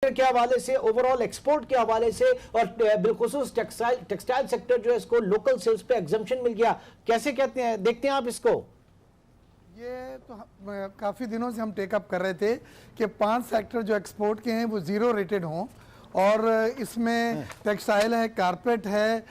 के हवाले से, ओवरऑल एक्सपोर्ट के हवाले से और बिलखुसूस टेक्सटाइल सेक्टर जो है इसको लोकल सेल्स पे एग्जम्पशन मिल गया, कैसे कहते हैं, देखते हैं आप इसको? ये तो काफ़ी दिनों से हम टेकअप कर रहे थे कि 5 सेक्टर जो एक्सपोर्ट के हैं वो ज़ीरो रेटेड हों, और इसमें टेक्सटाइल है, कारपेट है,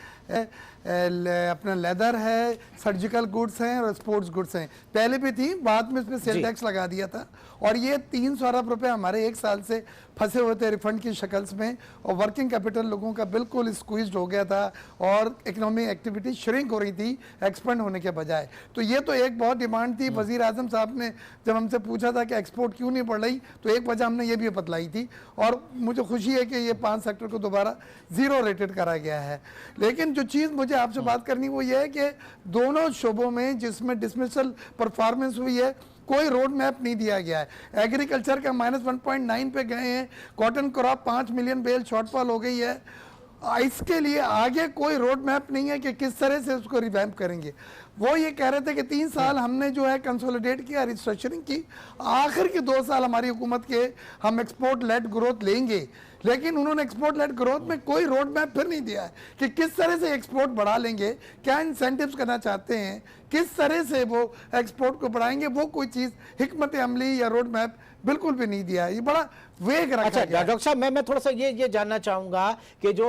अपना लेदर है, सर्जिकल गुड्स हैं और स्पोर्ट्स गुड्स हैं। पहले भी थी, बाद में इसमें सेल टैक्स लगा दिया था, और ये 300 अरब रुपए हमारे 1 साल से फंसे हुए थे रिफंड की शक्ल में, और वर्किंग कैपिटल लोगों का बिल्कुल स्क्वीज्ड हो गया था और इकोनॉमिक एक्टिविटी श्रिंक हो रही थी एक्सपेंड होने के बजाय। तो ये तो एक बहुत डिमांड थी। वज़ीर आज़म साहब ने जब हमसे पूछा था कि एक्सपोर्ट क्यों नहीं बढ़ रही, तो एक वजह हमने ये भी बतलाई थी, और मुझे खुशी है कि ये 5 सेक्टर को दोबारा ज़ीरो रेटेड करा गया है। लेकिन जो चीज़ मुझे आपसे बात करनी वो ये है कि दोनों शोबों में जिसमें डिसमिसल परफॉर्मेंस हुई है, कोई रोड मैप नहीं दिया गया है। एग्रीकल्चर का -1.9 पे गए हैं, cotton crop 5 million bale shortfall हो गई है। इसके लिए आगे कोई रोड मैप नहीं है कि किस तरह से उसको रिवैम्प करेंगे। वो ये कह रहे थे कि 3 साल हमने जो है कंसोलिडेट किया, रिस्ट्रक्चरिंग की, आखिर के 2 साल हमारी हुकूमत के हम एक्सपोर्ट लेड ग्रोथ लेंगे, लेकिन उन्होंने एक्सपोर्ट लेड ग्रोथ में कोई रोड मैप फिर नहीं दिया है कि किस तरह से एक्सपोर्ट बढ़ा लेंगे, क्या इंसेंटिव्स करना चाहते हैं, किस तरह से वो एक्सपोर्ट को बढ़ाएंगे। वो कोई चीज़ हिकमत अमली या रोड मैप बिल्कुल भी नहीं दिया है। ये बड़ा वेग रखा अच्छा गया। डॉक्टर साहब, मैं थोड़ा सा ये जानना चाहूंगा कि जो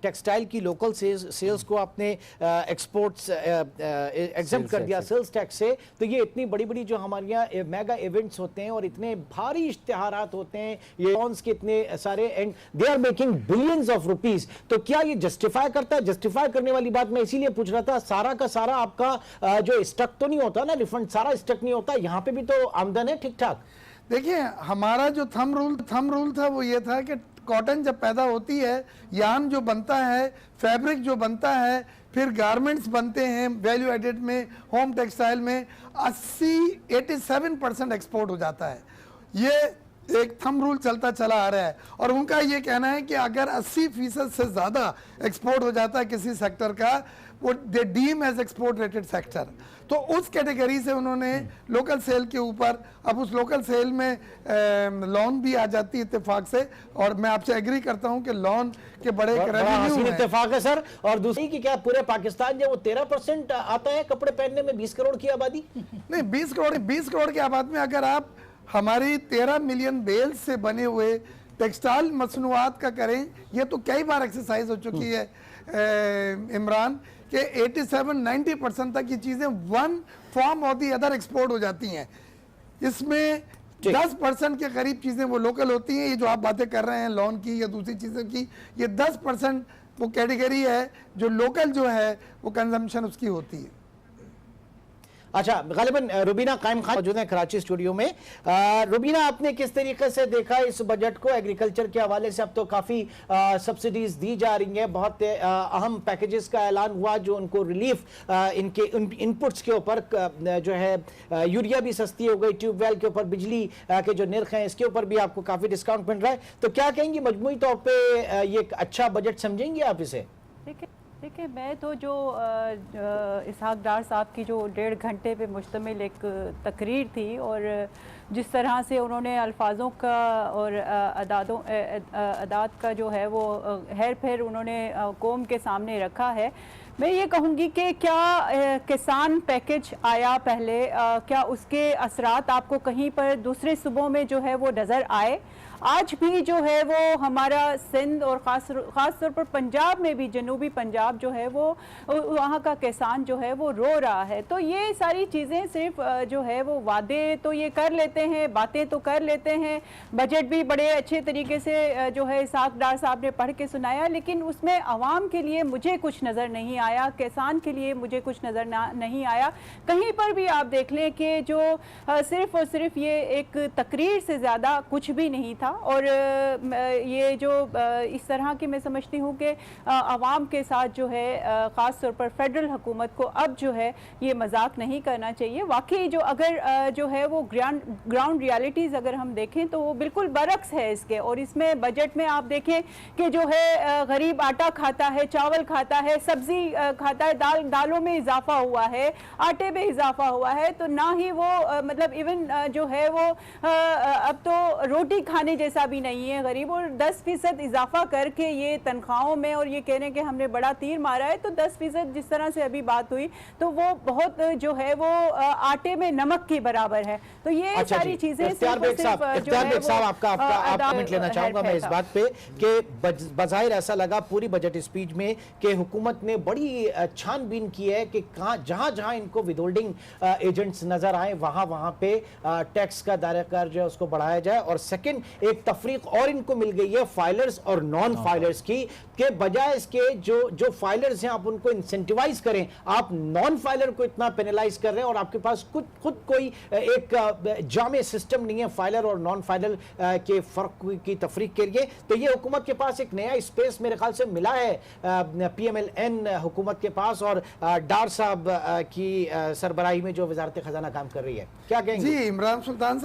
टेक्सटाइल की लोकल सेल्स को आपने एक्सपोर्ट्स एग्जम्प्ट कर दिया सेल्स टैक्स से, तो ये इतनी बड़ी बड़ी जो हमारे यहाँ मेगा इवेंट्स होते हैं और इतने भारी इश्तिहारात होते हैं, ये लॉन्स के इतने सारे, and they are making billions of rupees, तो क्या ये जस्टिफाई करता है? जस्टिफाई करने वाली बात मैं इसीलिए पूछ रहा था, सारा का सारा आपका जो स्टक तो नहीं होता ना, रिफंड सारा स्टक नहीं होता, यहाँ पे भी तो आमदन है ठीक ठाक। देखिए, हमारा जो थंब रूल था वो ये था कि कॉटन जब पैदा होती है, यार्न जो बनता है, फैब्रिक जो बनता है, फिर गारमेंट्स बनते हैं वैल्यू एडेड में, होम टेक्सटाइल में 87% एक्सपोर्ट हो जाता है। ये एक थंब रूल चलता चला आ रहा है, और उनका ये कहना है कि अगर 80% से ज़्यादा एक्सपोर्ट हो जाता है किसी सेक्टर का, वो they deem as export rated sector, तो उस कैटेगरी से उन्होंने लोकल सेल के ऊपर, अब उस लोकल सेल में लोन भी आ जाती है इत्तेफाक से, और मैं आपसे एग्री करता हूं कि लोन के बड़े रेवेन्यू इत्तेफाक है सर। और दूसरी की क्या पूरे पाकिस्तान जो 13% आता है कपड़े पहनने में, 20 करोड़ की आबादी? नहीं, 20 करोड़ की आबादी में अगर आप हमारी 13 मिलियन बेल्स से बने हुए टेक्सटाइल मसनूआत का करें, ये तो कई बार एक्सरसाइज हो चुकी है इमरान, कि 87-90% तक ये चीज़ें वन फॉर्म और दी अदर एक्सपोर्ट हो जाती हैं। इसमें 10% के करीब चीज़ें वो लोकल होती हैं। ये जो आप बातें कर रहे हैं लोन की या दूसरी चीज़ों की, ये 10% वो कैटेगरी है जो लोकल जो है वो कंजम्पशन उसकी होती है। अच्छा, गालिबन रुबीना कायम खान मौजूद है कराची स्टूडियो में। रुबीना, आपने किस तरीके से देखा इस बजट को? एग्रीकल्चर के हवाले से अब तो काफ़ी सब्सिडीज दी जा रही हैं, बहुत अहम पैकेजेस का ऐलान हुआ जो उनको रिलीफ इनके इनपुट्स के ऊपर जो है, यूरिया भी सस्ती हो गई, ट्यूबवेल के ऊपर बिजली के जो निर्ख हैं इसके ऊपर भी आपको काफ़ी डिस्काउंट मिल रहा है, तो क्या कहेंगी मजमूई तौर पर ये एक अच्छा बजट समझेंगे आप इसे? देखिए, मैं तो जो इसहाक डार साहब की जो 1.5 घंटे पे मुश्तमिल एक तकरीर थी, और जिस तरह से उन्होंने अल्फाजों का और अदात का जो है वो हेर फेर उन्होंने कौम के सामने रखा है, मैं ये कहूँगी कि क्या किसान पैकेज आया पहले, क्या उसके असरात आपको कहीं पर दूसरे सूबों में जो है वो नज़र आए? आज भी जो है वो हमारा सिंध और ख़ास तौर पर पंजाब में भी, जनूबी पंजाब जो है वो, वहाँ का किसान जो है वो रो रहा है। तो ये सारी चीज़ें सिर्फ जो है वो वादे तो ये कर लेते हैं, बातें तो कर लेते हैं, बजट भी बड़े अच्छे तरीके से जो है इसहाक डार साहब ने पढ़ के सुनाया, लेकिन उसमें आवाम के लिए मुझे कुछ नज़र नहीं आया, किसान के लिए मुझे कुछ नज़र नहीं आया। कहीं पर भी आप देख लें कि जो सिर्फ और सिर्फ ये एक तकरीर से ज़्यादा कुछ भी नहीं था, और ये जो इस तरह की मैं समझती हूँ कि आवाम के साथ जो है ख़ास तौर पर फेडरल हुकूमत को अब जो है ये मजाक नहीं करना चाहिए। वाकई जो अगर जो है वो ग्राउंड रियलिटीज़ अगर हम देखें तो वो बिल्कुल बरक्स है इसके, और इसमें बजट में आप देखें कि जो है गरीब आटा खाता है, चावल खाता है, सब्ज़ी खाता है, दालों में इजाफा हुआ है, आटे में इजाफा हुआ है, तो ना ही वो मतलब इवन जो है वो अब तो रोटी खाने जैसा भी नहीं है गरीब। और 10% इजाफा करके ये तनख्वाहों में, और ये कह रहे हैं कि हमने बड़ा तीर मारा है, तो 10% जिस तरह से अभी बात हुई तो वो बहुत जो है वो आटे में नमक के बराबर है। तो ये सारी चीजें इख्तियार बेग साहब आपका कमेंट लेना चाहूंगा मैं इस बात पे कि बज़ाहिर ऐसा लगा पूरी बजट स्पीच में कि हुकूमत ने बड़ी छानबीन की है कि जहां इनको विदहोल्डिंग एजेंट्स नजर आए वहां पे टैक्स का दायरा जो है उसको बढ़ाया जाए। और सेकंड एक तफरीक और इनको मिल गई है फाइलर्स और नॉन फाइलर्स की, के बजाय इसके जो फाइलर्स हैं आप उनको इंसेंटिवाइज करें, आप नॉन फाइलर को इतना पेनलाइज कर रहे हैं और आपके पास खुद कोई एक जामे सिस्टम नहीं है फाइलर और नॉन फाइलर के फर्क की तफरीक के लिए। तो ये हुकूमत के पास एक नया स्पेस मेरे ख्याल से मिला है PMLN हुकूमत के पास, और डार साहब की सरबराही में जो वजारत खजाना काम कर रही है, क्या कहेंगे? जी, इमरान सुल्तान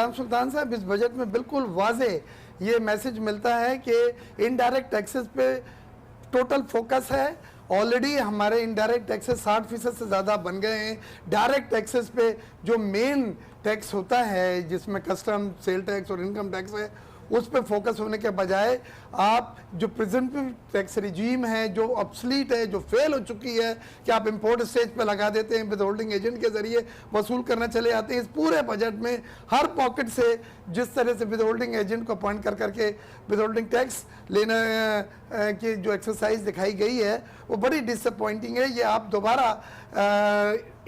साहब इस बजट में बिल्कुल वाजे ये मैसेज मिलता है कि इनडायरेक्ट टैक्सेस पे टोटल फोकस है। ऑलरेडी हमारे इनडायरेक्ट टैक्सेस 60% से ज़्यादा बन गए हैं। डायरेक्ट टैक्सेस पे जो मेन टैक्स होता है जिसमें कस्टम, सेल टैक्स और इनकम टैक्स है, उस पर फोकस होने के बजाय आप जो प्रेजेंटिव टैक्स रिजीम है जो ऑब्सलीट है, जो फेल हो चुकी है, कि आप इंपोर्ट स्टेज पे लगा देते हैं, विद होल्डिंग एजेंट के जरिए वसूल करना चले आते हैं। इस पूरे बजट में हर पॉकेट से जिस तरह से विद होल्डिंग एजेंट को अपॉइंट कर करके विद होल्डिंग टैक्स लेने की जो एक्सरसाइज दिखाई गई है वो बड़ी डिसअपॉइंटिंग है। ये आप दोबारा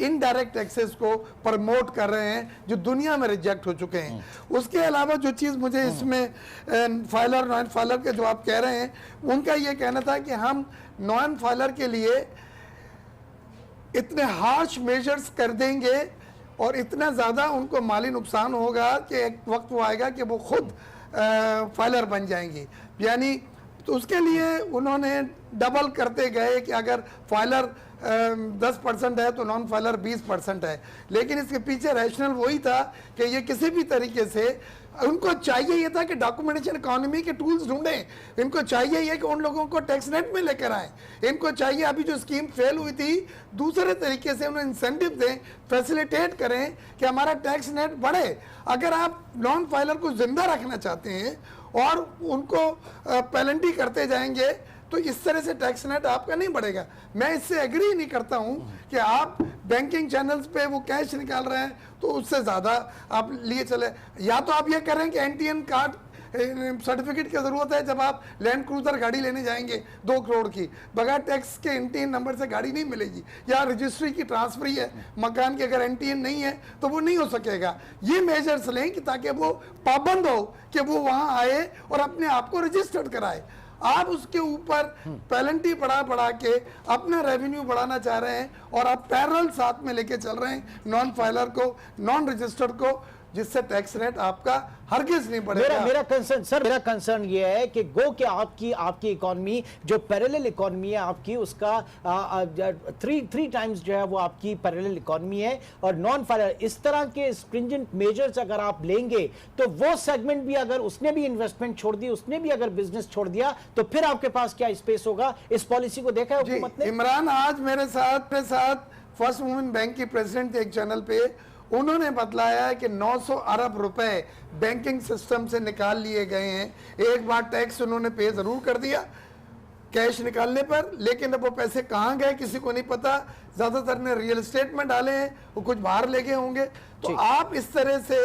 इनडायरेक्ट टैक्सेस को प्रमोट कर रहे हैं जो दुनिया में रिजेक्ट हो चुके हैं। उसके अलावा जो चीज़ मुझे इसमें फाइलर नॉन फाइलर के जो आप कह रहे हैं, उनका ये कहना था कि हम नॉन फाइलर के लिए इतने हार्श मेजर्स कर देंगे और इतना ज़्यादा उनको माली नुकसान होगा कि एक वक्त वो आएगा कि वो खुद फाइलर बन जाएंगी। यानी तो उसके लिए उन्होंने डबल करते गए कि अगर फाइलर 10% है तो नॉन फाइलर 20% है। लेकिन इसके पीछे रैशनल वही था कि ये किसी भी तरीके से उनको चाहिए ये था कि डॉक्यूमेंटेशन इकोनॉमी के टूल्स ढूंढें। इनको चाहिए ये कि उन लोगों को टैक्स नेट में लेकर आए। इनको चाहिए अभी जो स्कीम फेल हुई थी दूसरे तरीके से उन्हें इंसेंटिव दें, फैसिलिटेट करें कि हमारा टैक्स नेट बढ़े। अगर आप नॉन फाइलर को जिंदा रखना चाहते हैं और उनको पेनल्टी करते जाएंगे तो इस तरह से टैक्स नेट आपका नहीं बढ़ेगा। मैं इससे एग्री नहीं करता हूं कि आप बैंकिंग चैनल्स पे वो कैश निकाल रहे हैं तो उससे ज़्यादा आप लिए चले। या तो आप ये करें कि NTN कार्ड सर्टिफिकेट की ज़रूरत है जब आप लैंड क्रूजर गाड़ी लेने जाएंगे 2 करोड़ की, बगैर टैक्स के NTN नंबर से गाड़ी नहीं मिलेगी। या रजिस्ट्री की ट्रांसफरी है मकान की, अगर NTN नहीं है तो वो नहीं हो सकेगा। ये मेजर्स लें कि ताकि वो पाबंद हो कि वो वहाँ आए और अपने आप को रजिस्टर्ड कराए। आप उसके ऊपर पेनल्टी बढ़ा के अपना रेवेन्यू बढ़ाना चाह रहे हैं और आप पैरेलल साथ में लेके चल रहे हैं नॉन फाइलर को, नॉन रजिस्टर्ड को, जिससे टैक्स रेट आपका हरगिज नहीं बढ़ेगा। मेरा कंसर्न ये है कि गो के आपकी इकोनॉमी जो पैरेलल इकोनॉमी है आपकी, उसका 3 टाइम्स जो है वो आपकी पैरेलल इकोनॉमी है। और नॉन फाइलर इस तरह के स्ट्रिंजेंट मेजर्स अगर आप लेंगे तो वो सेगमेंट भी अगर उसने भी इन्वेस्टमेंट छोड़ दी, उसने भी अगर बिजनेस छोड़ दिया तो फिर आपके पास क्या स्पेस होगा? इस पॉलिसी को देखा है हुकूमत ने? इमरान आज मेरे साथ फर्स्ट वुमेन बैंक की प्रेसिडेंट थे एक चैनल पे, उन्होंने बतलाया है कि 900 अरब रुपए बैंकिंग सिस्टम से निकाल लिए गए हैं। एक बार टैक्स उन्होंने पे जरूर कर दिया कैश निकालने पर, लेकिन अब वो पैसे कहाँ गए किसी को नहीं पता। ज़्यादातर ने रियल एस्टेट में डाले हैं, वो कुछ बाहर ले गए होंगे। तो आप इस तरह से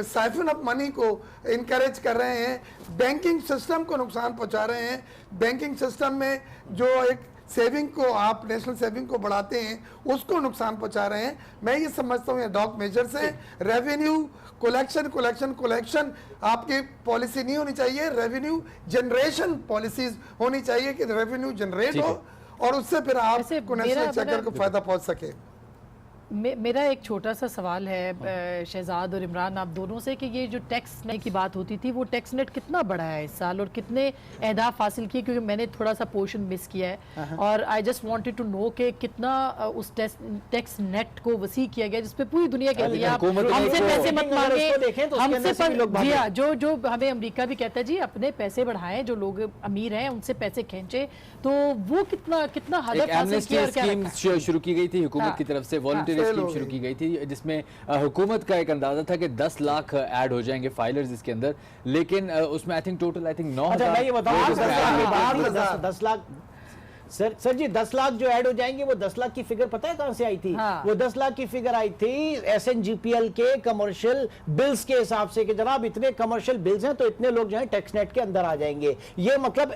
साइफन ऑफ मनी को इनकरेज कर रहे हैं, बैंकिंग सिस्टम को नुकसान पहुंचा रहे हैं। बैंकिंग सिस्टम में जो एक सेविंग को आप नेशनल सेविंग को बढ़ाते हैं उसको नुकसान पहुंचा रहे हैं। मैं ये समझता हूँ ये डॉग मेजर से रेवेन्यू कलेक्शन आपकी पॉलिसी नहीं होनी चाहिए, रेवेन्यू जनरेशन पॉलिसीज होनी चाहिए कि रेवेन्यू जनरेट हो और उससे फिर आपको नेशनल सेक्टर को फायदा पहुंच सके। मेरा एक छोटा सा सवाल है शहजाद और इमरान आप दोनों से कि ये जो टैक्स नेट की बात होती थी वो टैक्स नेट कितना बड़ा है इस साल और कितने अहदाफ हासिल किए, क्योंकि मैंने थोड़ा सा पोर्शन मिस किया है और I just wanted to know कि कितना उस टैक्स नेट को वसी किया गया जिसपे पूरी दुनिया कहती है आप हमसे पैसे मत मांगे, हमसे जी हाँ, जो हमें अमेरिका भी कहता है जी अपने पैसे बढ़ाएं, जो लोग अमीर हैं उनसे पैसे खींचे, तो वो कितना हदफ हासिल किया और क्या स्कीम शुरू की गई थी हुकूमत की तरफ से, वॉलंटरी स्कीम शुरू की गई थी जिसमें हुकूमत का एक अंदाजा था कि 10 लाख ऐड हो जाएंगे फाइलर्स इसके अंदर, लेकिन उसमें I think total 9,000 10 lakh sir ji 10 lakh जो ऐड हो जाएंगे वो 10 लाख की फिगर पता है कहां से आई थी? वो 10 लाख की फिगर आई थी SNGPL के कमर्शियल बिल्स के हिसाब से कि जनाब इतने कमर्शियल बिल्स हैं तो इतने लोग जो है टैक्स नेट के अंदर आ जाएंगे। ये मतलब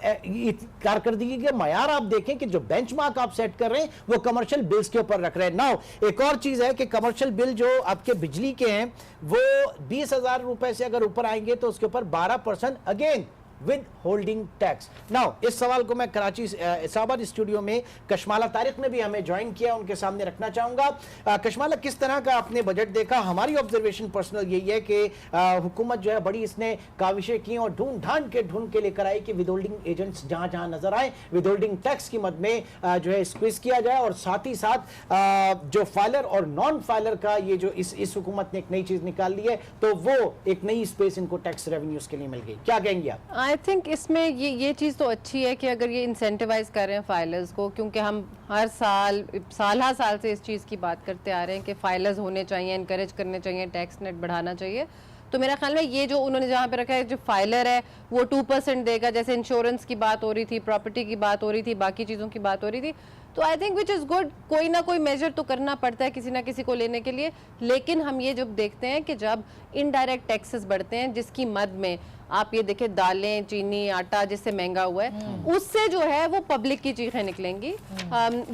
कारकर्दगी के मयार आप देखें कि जो बेंचमार्क आप सेट कर रहे हैं वो कमर्शियल बिल्स के ऊपर रख रहे हैं। नाउ एक और चीज है कि कमर्शियल बिल जो आपके बिजली के हैं वो 20,000 रुपए से अगर ऊपर आएंगे तो उसके ऊपर 12% again with holding tax. Now इस सवाल को मैं कराची इस्लामाबाद स्टूडियो में कशमाला तारिक ने भी हमें ज्वाइन किया, उनके सामने रखना चाहूंगा। कशमाला, किस तरह का आपने बजट देखा? हमारी ऑब्जर्वेशन पर्सनल यही है कि हुकूमत जो है बड़ी इसने काविशें की और ढूंढ के लेकर आई कि विद होल्डिंग एजेंट्स जहां जहां नजर आए विद होल्डिंग टैक्स की मद में जो है स्क्वीज किया जाए, और साथ ही साथ जो फाइलर और नॉन फाइलर का ये जो इस हुकूमत ने एक नई चीज निकाल ली है, तो वो एक नई स्पेस इनको टैक्स रेवेन्यूज के लिए मिल गई। क्या कहेंगे आप? आई थिंक इसमें ये चीज़ तो अच्छी है कि अगर ये इंसेंटिवाइज कर रहे हैं फाइलर्स को, क्योंकि हम हर साल से इस चीज़ की बात करते आ रहे हैं कि फाइलर्स होने चाहिए, इनकरेज करने चाहिए, टैक्स नेट बढ़ाना चाहिए। तो मेरा ख्याल में ये जो उन्होंने जहाँ पे रखा है, जो फाइलर है वो 2% देगा, जैसे इंश्योरेंस की बात हो रही थी, प्रॉपर्टी की बात हो रही थी, बाकी चीज़ों की बात हो रही थी, तो I think which is good. कोई ना कोई मेजर तो करना पड़ता है किसी ना किसी को लेने के लिए, लेकिन हम ये जब देखते हैं कि जब इनडायरेक्ट टैक्सेस बढ़ते हैं जिसकी मद में आप ये देखें दालें, चीनी, आटा जिससे महंगा हुआ है, उससे जो है वो पब्लिक की चीखें निकलेंगी।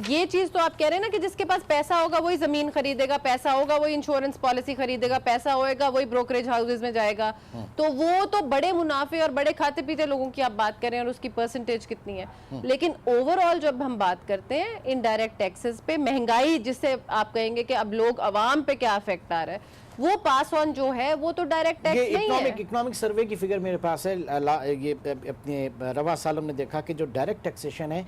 ये चीज तो आप कह रहे हैं ना कि जिसके पास पैसा होगा वही जमीन खरीदेगा, पैसा होगा वही इंश्योरेंस पॉलिसी खरीदेगा, पैसा होएगा वही ब्रोकरेज हाउसेज में जाएगा, तो वो तो बड़े मुनाफे और बड़े खाते पीते लोगों की आप बात करें और उसकी परसेंटेज कितनी है। लेकिन ओवरऑल जब हम बात करते हैं इनडायरेक्ट टैक्सेस पे, महंगाई जिससे आप कहेंगे कि अब लोग अवाम पे क्या इफेक्ट आ रहा है, वो पास ऑन जो है वो तो डायरेक्ट टैक्स नहीं है। इकोनॉमिक सर्वे की फिगर मेरे पास है, ये अपने रवा सालों ने देखा कि जो डायरेक्ट टैक्सेशन है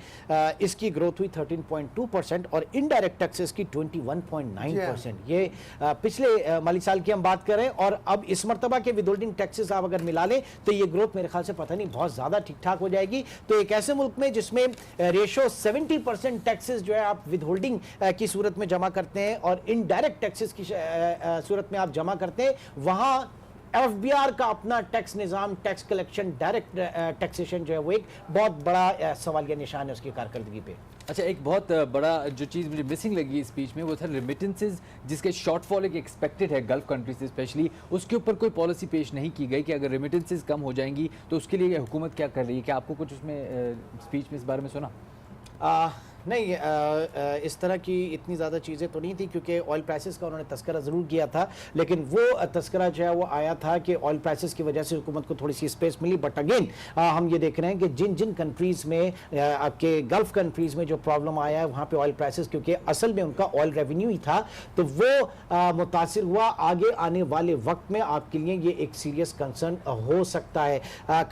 इसकी ग्रोथ हुई 13.2% और इनडायरेक्ट टैक्सेस की 21.9%। ये पिछले माली साल की हम बात करें, और अब इस मरतबा के विदहोल्डिंग टैक्सेस आप अगर मिला लें तो ये ग्रोथ मेरे ख्याल से पता नहीं बहुत ज्यादा ठीक ठाक हो जाएगी। तो एक ऐसे मुल्क में जिसमें रेशो 70% टैक्सेस जो है आप विदहोल्डिंग की सूरत में जमा करते हैं और इनडायरेक्ट टैक्सेस की सूरत में आप जमा करते हैं, वहां FBR का अपना टैक्स निजाम, टैक्स कलेक्शन, डायरेक्ट टैक्सेशन जो है वो एक बहुत बड़ा सवालिया निशान है उसकी कारकर्दगी पे। अच्छा, एक बहुत बड़ा जो चीज़ मुझे मिसिंग लगी इस स्पीच में वो था रेमिटेंसेज, जिसके शॉर्टफॉल एक एक्सपेक्टेड है गल्फ कंट्री से स्पेशली, उसके ऊपर कोई पॉलिसी पेश नहीं की गई कि अगर रेमिटेंसेज कम हो जाएंगी तो उसके लिए हुकूमत क्या कर रही है। क्या आपको कुछ उसमें स्पीच में इस बारे में सुना? नहीं, इस तरह की इतनी ज़्यादा चीज़ें तो नहीं थी, क्योंकि ऑयल प्राइसेस का उन्होंने तस्करा ज़रूर किया था, लेकिन वो तस्करा जो है वो आया था कि ऑयल प्राइसेस की वजह से हुकूमत को थोड़ी सी स्पेस मिली। बट अगेन हम ये देख रहे हैं कि जिन जिन कंट्रीज़ में आपके गल्फ़ कंट्रीज़ में जो प्रॉब्लम आया है वहाँ पे ऑयल प्राइसेस, क्योंकि असल में उनका ऑयल रेवेन्यू ही था, तो वो मुतासिर हुआ। आगे आने वाले वक्त में आपके लिए ये एक सीरियस कंसर्न हो सकता है।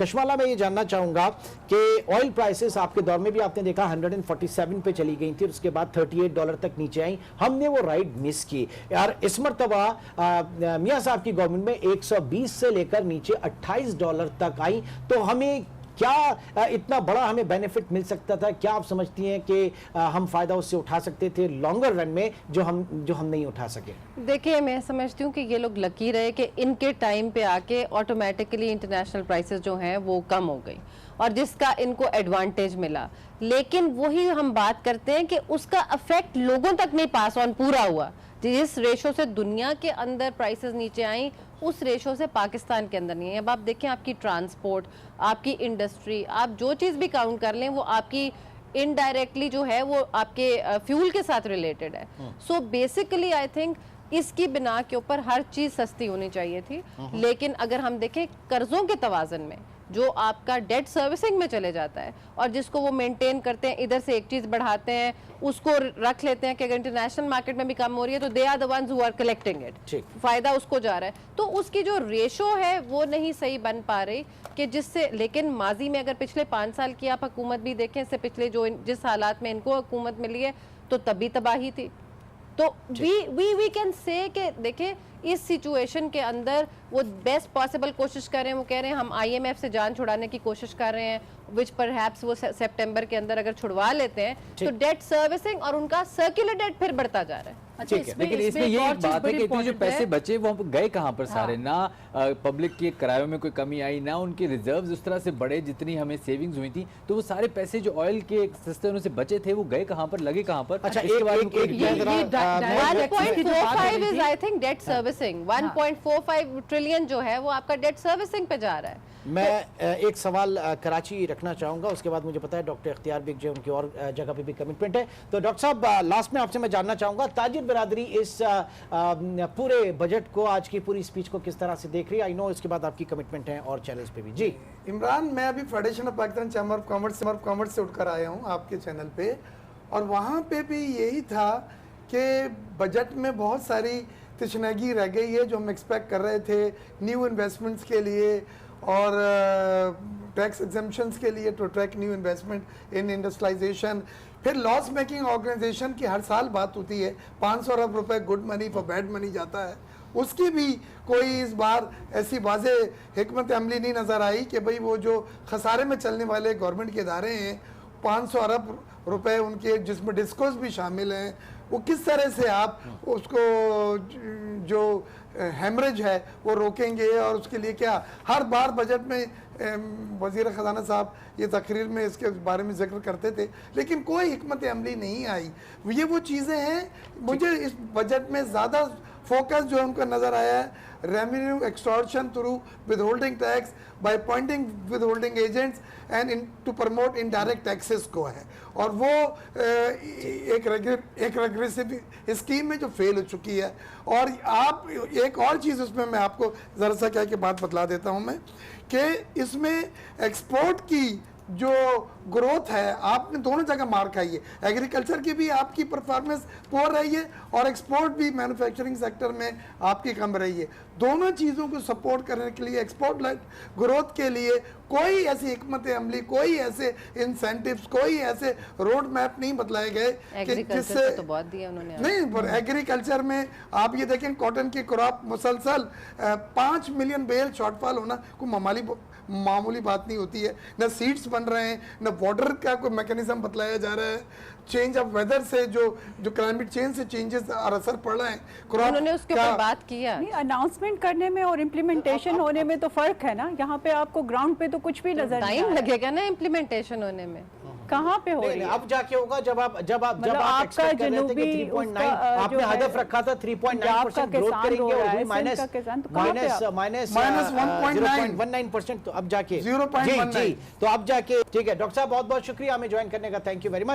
कशमाला, मैं ये जानना चाहूँगा कि ऑयल प्राइसेस आपके दौर में भी आपने देखा 147 पे चली गई थी, उसके बाद $38 तक नीचे आई, हमने वो राइड मिस की यार। इस मरतबा मियां साहब की गवर्नमेंट में 120 से लेकर नीचे $28 तक आई, तो हमें क्या इतना बड़ा हमें बेनिफिट मिल सकता था? क्या आप समझती हैं कि हम फायदा उससे उठा सकते थे लॉन्गर रन में जो हम नहीं उठा सके? देखिए, मैं समझती हूँ कि ये लोग लकी रहे कि इनके टाइम पे आके ऑटोमेटिकली इंटरनेशनल प्राइसेस जो हैं वो कम हो गई और जिसका इनको एडवांटेज मिला। लेकिन वही हम बात करते हैं कि उसका इफेक्ट लोगों तक नहीं पास ऑन पूरा हुआ। जिस रेशो से दुनिया के अंदर प्राइसेस नीचे आई, उस रेशो से पाकिस्तान के अंदर नहीं है। अब आप देखें, आपकी ट्रांसपोर्ट, आपकी इंडस्ट्री, आप जो चीज़ भी काउंट कर लें वो आपकी इनडायरेक्टली जो है वो आपके फ्यूल के साथ रिलेटेड है। सो बेसिकली आई थिंक इसकी बिना के ऊपर हर चीज़ सस्ती होनी चाहिए थी। लेकिन अगर हम देखें कर्जों के तवाज़न में जो आपका डेट सर्विसिंग में चले जाता है और जिसको वो मेंटेन करते हैं, इधर से एक चीज बढ़ाते हैं, उसको रख लेते हैं कि अगर इंटरनेशनल मार्केट में भी कम हो रही है तो they are the ones who are collecting it, फायदा उसको जा रहा है। तो उसकी जो रेशो है वो नहीं सही बन पा रही कि जिससे, लेकिन माजी में अगर पिछले 5 साल की आप हुकूमत भी देखें, इससे पिछले जो जिस हालात में इनको हुकूमत मिली है तो तभी तबाही थी। तो वी कैन से कि देखें इस सिचुएशन के अंदर वो बेस्ट पॉसिबल कोशिश कर रहे हैं। वो कह रहे हैं हम IMF से जान छुड़ाने की कोशिश कर रहे हैं, विच परहैप्स वो सितंबर के अंदर अगर छुड़वा लेते हैं तो डेट सर्विसिंग और उनका सर्कुलर डेट फिर बढ़ता जा रहा है। अच्छा, लेकिन इसमें ये एक बात है कि इतने जो पैसे बचे वो गए कहाँ पर सारे? ना पब्लिक के किरायों में कोई कमी आई, ना उनके रिजर्व्स उस तरह से बढ़े जितनी हमें सेविंग्स हुई थी, तो वो सारे पैसे जो ऑयल के सिस्टम से बचे थे वो गए कहाँ पर, लगे कहाँ पर? अच्छा, इसके बारे में कोई 1.45 is I think debt servicing, 1.45 trillion जो है वो आपका डेट सर्विसिंग पे जा रहा है। मैं एक सवाल कराची रखना चाहूंगा, उसके बाद मुझे पता है डॉक्टर इख्तियार बेग जो उनकी और जगह पे भी कमिटमेंट है। तो डॉक्टर साहब, लास्ट में आपसे मैं जानना चाहूंगा, ताजिर बिरादरी इस पूरे बजट को, आज की पूरी स्पीच को किस तरह से देख रही है? आई नो इसके बाद आपकी कमिटमेंट है और चैनल्स पे भी। जी इमरान, मैं अभी federation of Pakistan chamber of commerce से उठकर आया हूँ आपके चैनल पे, और वहाँ पे भी यही था कि बजट में बहुत सारी तशनगी रह गई है जो हम एक्सपेक्ट कर रहे थे न्यू इन्वेस्टमेंट्स के लिए और टैक्स एग्जेम्पशंस के लिए, to track new investment in industrialisation. फिर लॉस मेकिंग ऑर्गेनाइजेशन की हर साल बात होती है, 500 अरब रुपए good money for bad money जाता है, उसकी भी कोई इस बार ऐसी वाज़े हिकमत अमली नहीं नज़र आई कि भाई वो जो खसारे में चलने वाले गवर्नमेंट के इदारे हैं 500 अरब रुपए उनके, जिसमें डिस्कोस भी शामिल हैं, वो किस तरह से आप उसको जो हेमरेज है वो रोकेंगे, और उसके लिए क्या हर बार बजट में वज़ीर ख़जाना साहब ये तकरीर में इसके बारे में जिक्र करते थे, लेकिन कोई हिकमत अमली नहीं आई। ये वो चीज़ें हैं, मुझे इस बजट में ज़्यादा फोकस जो उनका नज़र आया है revenue extortion through withholding tax by appointing withholding agents and to promote indirect taxes को है, और वो एक रेग्रेसिव स्कीम है जो फेल हो चुकी है। और आप एक और चीज़ उसमें मैं आपको ज़रा सा कह के बात बतला देता हूँ मैं, कि इसमें एक्सपोर्ट की जो ग्रोथ है आपने दोनों जगह मार खाई है, एग्रीकल्चर की भी आपकी परफॉर्मेंस पुअर रही है और एक्सपोर्ट भी मैन्युफैक्चरिंग सेक्टर में आपकी कम रही है। दोनों चीज़ों को सपोर्ट करने के लिए, एक्सपोर्ट लेड ग्रोथ के लिए कोई ऐसी हिकमत अमली, कोई ऐसे इंसेंटिव्स, कोई ऐसे रोड मैप नहीं बतलाए गए कि जिससे तो बहुत दिया उन्होंने। नहीं, पर एग्रीकल्चर में आप ये देखें कॉटन की क्रॉप मुसलसल 5 मिलियन बेल शॉर्टफॉल होना कोई मामूली बात नहीं होती है। न सीड्स बन रहे हैं, न वाटर का कोई मैकेनिज्म बतलाया जा रहा है, चेंज ऑफ वेदर से जो क्लाइमेट चेंज से चेंजेस और असर पड़ रहा है। उन्होंने उसके ऊपर बात किया, अनाउंसमेंट करने में और इम्प्लीमेंटेशन होने में तो फर्क है ना। यहाँ पे आपको ग्राउंड पे तो कुछ भी नजर नहीं टाइम लगेगा ना इम्प्लीमेंटेशन होने में। कहाँ पे हो रही है? अब जाके होगा जब आप आपका एक्सपेक्ट कर रहे थे कि 3.9 आपने हदफ रखा था, 3.9% ग्रोथ करेंगे और हुई माइनस 0.19%। तो अब जाके 0.19 जी, तो अब जाके ठीक है। डॉक्टर साहब बहुत बहुत शुक्रिया हमें ज्वाइन करने का, थैंक यू वेरी मच।